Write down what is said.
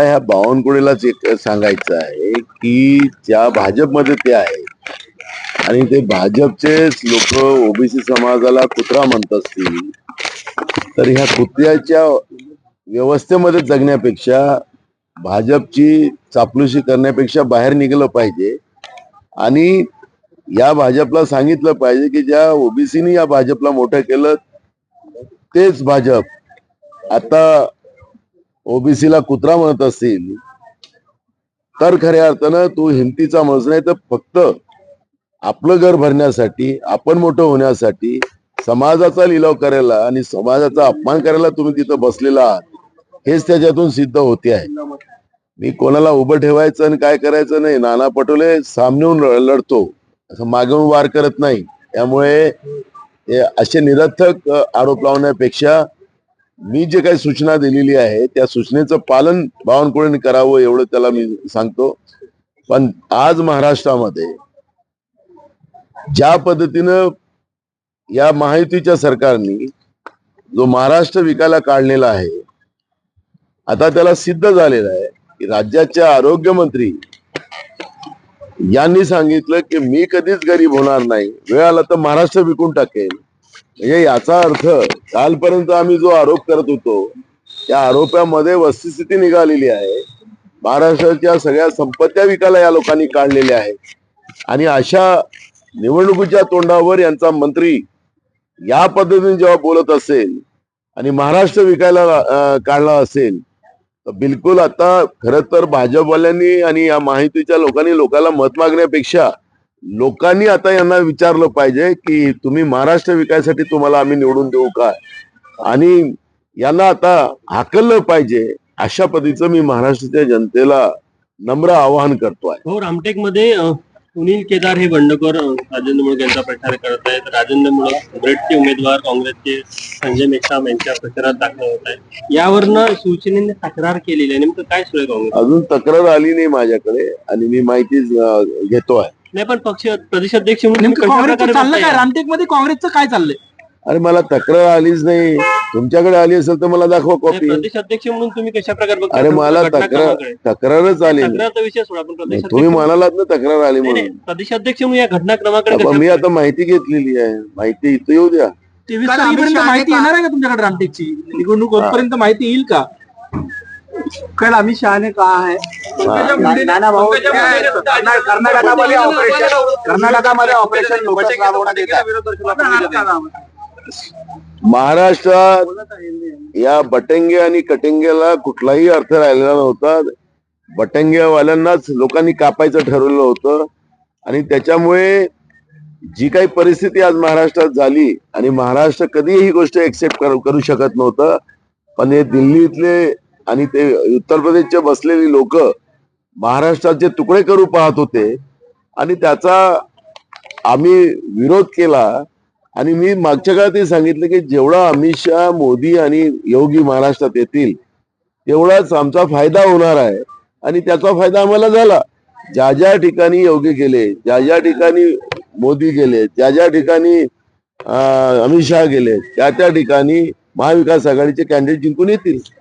ह्या बावनकुळेलाच एक सांगायचं आहे की ज्या भाजपमध्ये ते आहे आणि ते भाजपचेच लोक ओबीसी समाजाला कुत्रा म्हणत असतील तर ह्या कुत्र्याच्या व्यवस्थेमध्ये जगण्यापेक्षा भाजपची चापलुसी करण्यापेक्षा बाहेर निघलं पाहिजे आणि या भाजपला सांगितलं पाहिजे की ज्या ओबीसीनी या भाजपला मोठं केलं तेच भाजप आता ओबीसीला कुत्रा म्हणत असतील तर खऱ्या अर्थानं तू हिमतीचा माणूस नाही तर फक्त आपलं घर भरण्यासाठी आपण मोठं होण्यासाठी समाजाचा लिलाव करायला आणि समाजाचा अपमान करायला तुम्ही तिथं बसलेला आहात हेच त्याच्यातून सिद्ध होते आहे. मी कोणाला उभं ठेवायचं आणि काय करायचं नाही. नाना पटोले सामनेहून लढतो, असं मागून वार करत नाही. त्यामुळे असे निरर्थक आरोप लावण्यापेक्षा मी जे काही सूचना दिलेली आहे त्या सूचनेचं पालन बावनकुळेंनी करावं एवढं त्याला मी सांगतो. पण आज महाराष्ट्रामध्ये ज्या पद्धतीनं या महायुतीच्या सरकारने जो महाराष्ट्र विकायला काढलेला आहे आता त्याला सिद्ध झालेलं आहे की राज्याच्या आरोग्यमंत्री यांनी सांगितलं की मी कधीच गरीब होणार नाही, वेळ आला तर महाराष्ट्र विकून टाकेल. म्हणजे याचा अर्थ कालपर्यंत आम्ही जो आरोप करत होतो त्या आरोपामध्ये वस्तुस्थिती निघालेली आहे. महाराष्ट्राच्या सगळ्या संपत्त्या विकायला या लोकांनी काढलेल्या आहेत आणि अशा निवडणुकीच्या तोंडावर यांचा मंत्री या पद्धतीने जेव्हा बोलत असेल आणि महाराष्ट्र विकायला काढला असेल तर बिलकुल आता खरं तर भाजपवाल्यांनी आणि या माहितीच्या लोकांनी लोकांना मत मागण्यापेक्षा लोकांनी आता यांना विचारलं पाहिजे की तुम्ही महाराष्ट्र विकायसाठी तुम्हाला आम्ही निवडून देऊ का आणि यांना आता हाकललं पाहिजे. अशा पद्धतीचं मी महाराष्ट्राच्या जनतेला नम्र आवाहन करतो आहे. हो, रामटेक मध्ये सुनील केदार हे बंडखोर राजेंद्र मुळक यांचा प्रचार करत आहेत. राजेंद्र मुळक ब्रेडचे उमेदवार काँग्रेसचे संजय मेश्राम यांच्या प्रचारात दाखल होत आहे. यावरनं शिवसेनेने तक्रार केलेली आहे. नेमकं काय सुरू आहे काँग्रेस? अजून तक्रार आली नाही माझ्याकडे आणि मी माहिती घेतो आहे. नाही पण पक्ष प्रदेशाध्यक्ष म्हणून रामटेक मध्ये काँग्रेसचं काय चाललंय? अरे मला तक्रार आलीच नाही. तुमच्याकडे आली असेल तर मला दाखवा कॉपी. प्रदेशाध्यक्ष म्हणून तुम्ही कशा प्रकारे बघता? अरे मला तक्रारच आली नाही. तुम्ही म्हणालात ना तक्रार आली म्हणून. प्रदेशाध्यक्ष म्हणून या घटनाक्रमाकडे मी आता माहिती घेतलेली आहे. माहिती इथं येऊ द्या. 23 तारखेपर्यंत माहिती येणार आहे का तुमच्याकडे रामटेकची? निवडणूक होईपर्यंत माहिती येईल का? कल अमित शाह ने कहा है कर्नाटकामध्ये ऑपरेशन लोटस राबवण्यात येत आहे. महाराष्ट्रात या बटंगे आणि कटिंगेला कुठलाही अर्थ राहिलेला नव्हता. बटंगेवाल्यांनाच लोकांनी कापायचं ठरवलं होतं आणि त्याच्यामुळे जी काही परिस्थिती आज महाराष्ट्रात झाली आणि महाराष्ट्र कधीही ही गोष्ट एक्सेप्ट करू शकत नव्हतं. पण हे दिल्लीतले आणि ते उत्तर प्रदेशचे बसलेली लोक महाराष्ट्राचे तुकडे करू पाहत होते आणि त्याचा आम्ही विरोध केला आणि मी मागच्या काळात सांगितलं की जेवढा अमित शहा मोदी आणि योगी महाराष्ट्रात येतील तेवढाच आमचा फायदा होणार आहे आणि त्याचा फायदा आम्हाला झाला. ज्या ज्या ठिकाणी योगी गेले, ज्या ज्या ठिकाणी मोदी गेले, ज्या ज्या ठिकाणी अमित शहा गेले त्या त्या ठिकाणी महाविकास आघाडीचे कॅन्डिडेट जिंकून येतील.